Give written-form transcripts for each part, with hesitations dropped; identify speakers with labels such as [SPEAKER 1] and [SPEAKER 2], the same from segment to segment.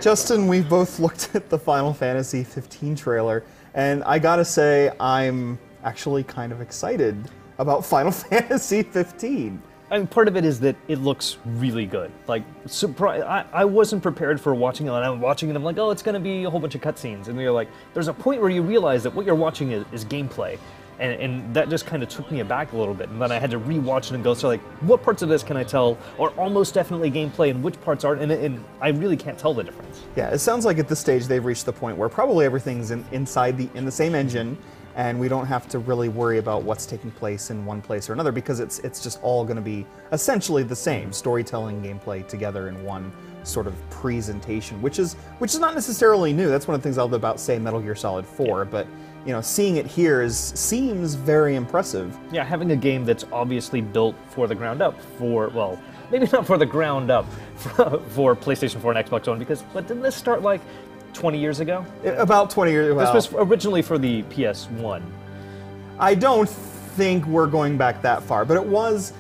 [SPEAKER 1] Justin, we've both looked at the Final Fantasy 15 trailer, and I gotta say, I'm actually kind of excited about Final Fantasy 15.
[SPEAKER 2] I mean, part of it is that it looks really good. Like, I wasn't prepared for watching it, and I'm watching it, I'm like, oh, it's going to be a whole bunch of cutscenes. And you're like, there's a point where you realize that what you're watching is gameplay. And that just kind of took me aback a little bit. And then I had to rewatch it and go, so like, what parts of this can I tell are almost definitely gameplay and which parts aren't? And I really can't tell the difference.
[SPEAKER 1] Yeah, it sounds like at this stage they've reached the point where probably everything's in the same engine, and we don't have to really worry about what's taking place in one place or another, because it's just all going to be essentially the same storytelling, gameplay together in one sort of presentation, which is not necessarily new. That's one of the things I love about, say, Metal Gear Solid 4,
[SPEAKER 2] yeah.
[SPEAKER 1] But you know, seeing it here seems very impressive.
[SPEAKER 2] Yeah, having a game that's obviously built for the ground up, well, maybe not for the ground up, for PlayStation 4 and Xbox One, because didn't this start like 20 years ago?
[SPEAKER 1] About 20 years. Well,
[SPEAKER 2] this was originally for the PS1.
[SPEAKER 1] I don't think we're going back that far, but it was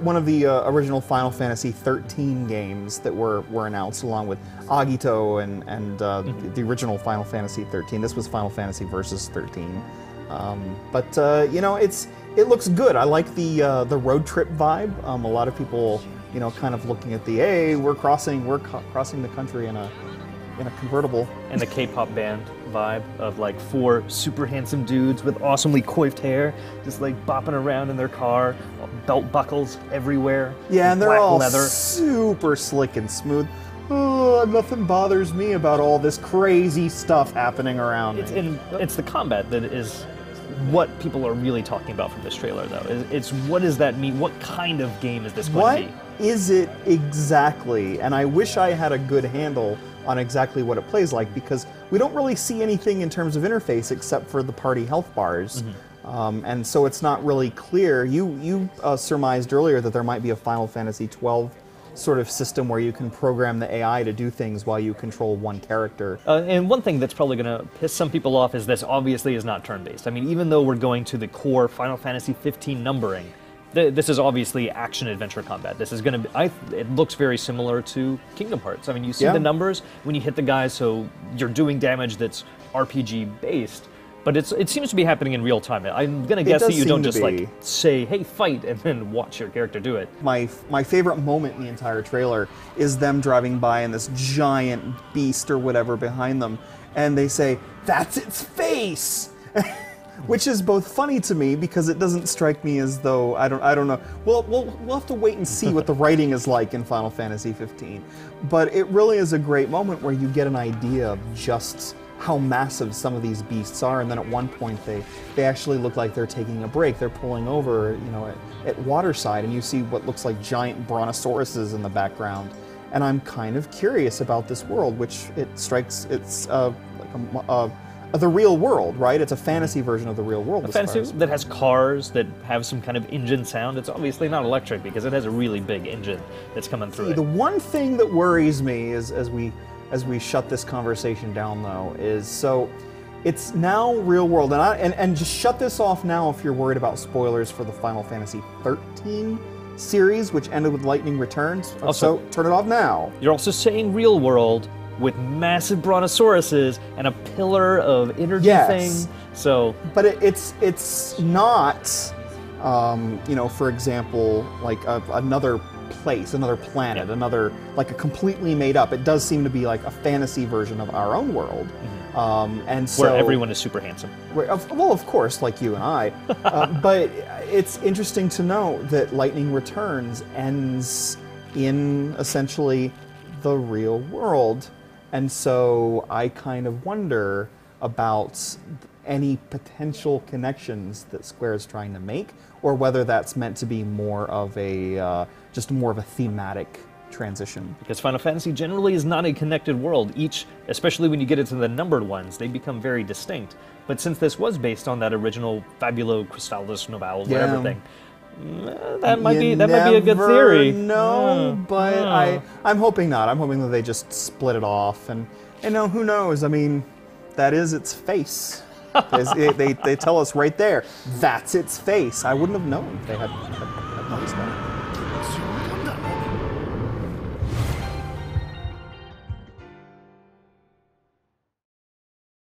[SPEAKER 1] one of the original Final Fantasy 13 games that were announced, along with Agito and the original Final Fantasy 13. This was Final Fantasy Versus 13. You know, it looks good. I like the road trip vibe. A lot of people, you know, kind of looking at hey, we're crossing the country in a convertible.
[SPEAKER 2] And the K-pop band vibe of like 4 super handsome dudes with awesomely coiffed hair, just like bopping around in their car, belt buckles everywhere.
[SPEAKER 1] Yeah, and they're all
[SPEAKER 2] leather.
[SPEAKER 1] Super slick and smooth. Oh, nothing bothers me about all this crazy stuff happening around me.
[SPEAKER 2] It's the combat that is what people are really talking about from this trailer, though. It's what does that mean? What kind of game is this going to be?
[SPEAKER 1] What is it exactly? And I wish I had a good handle on exactly what it plays like, because we don't really see anything in terms of interface except for the party health bars. And so it's not really clear. You surmised earlier that there might be a Final Fantasy 12 sort of system where you can program the AI to do things while you control one character.
[SPEAKER 2] And one thing that's probably going to piss some people off is this obviously is not turn-based. I mean, even though we're going to the core Final Fantasy 15 numbering, this is obviously action-adventure combat. This is going to be, it looks very similar to Kingdom Hearts. I mean, you see the numbers when you hit the guys, so you're doing damage that's RPG-based, but it seems to be happening in real time. I'm going to guess that you don't just like say, hey, fight, and then watch your character do it.
[SPEAKER 1] My favorite moment in the entire trailer is them driving by and this giant beast or whatever behind them, and they say, that's its face! Which is both funny to me because it doesn't strike me as though, I don't know. We'll have to wait and see what the writing is like in Final Fantasy 15. But it really is a great moment where you get an idea of just how massive some of these beasts are, and then at one point they actually look like they're taking a break. They're pulling over, you know, at waterside, and you see what looks like giant brontosauruses in the background. And I'm kind of curious about this world, which it's like the real world, right? It's a fantasy version of the real world.
[SPEAKER 2] A fantasy that has cars that have some kind of engine sound. It's obviously not electric because it has a really big engine that's coming through it.
[SPEAKER 1] The one thing that worries me is, as we shut this conversation down, though, is so it's now real world, and just shut this off now if you're worried about spoilers for the Final Fantasy 13 series, which ended with Lightning Returns.
[SPEAKER 2] Also,
[SPEAKER 1] so turn it off now.
[SPEAKER 2] You're also saying real world with massive brontosauruses and a pillar of energy thing. So,
[SPEAKER 1] but it's not, you know, for example, like another place, another planet, another, like a completely made up. It does seem to be like a fantasy version of our own world. And so,
[SPEAKER 2] where everyone is super handsome.
[SPEAKER 1] Well, of course, like you and I. But it's interesting to know that Lightning Returns ends in essentially the real world. And so I kind of wonder about any potential connections that Square is trying to make, or whether that's meant to be more of a just more of a thematic transition.
[SPEAKER 2] Because Final Fantasy generally is not a connected world. Each, especially when you get into the numbered ones, they become very distinct. But since this was based on that original Fabulo Crystallis Novel, whatever thing, that might be a good theory.
[SPEAKER 1] No, but I'm hoping not. I'm hoping that they just split it off, and no, who knows? I mean, that is its face. They tell us right there, that's its face. I wouldn't have known if they had noticed that.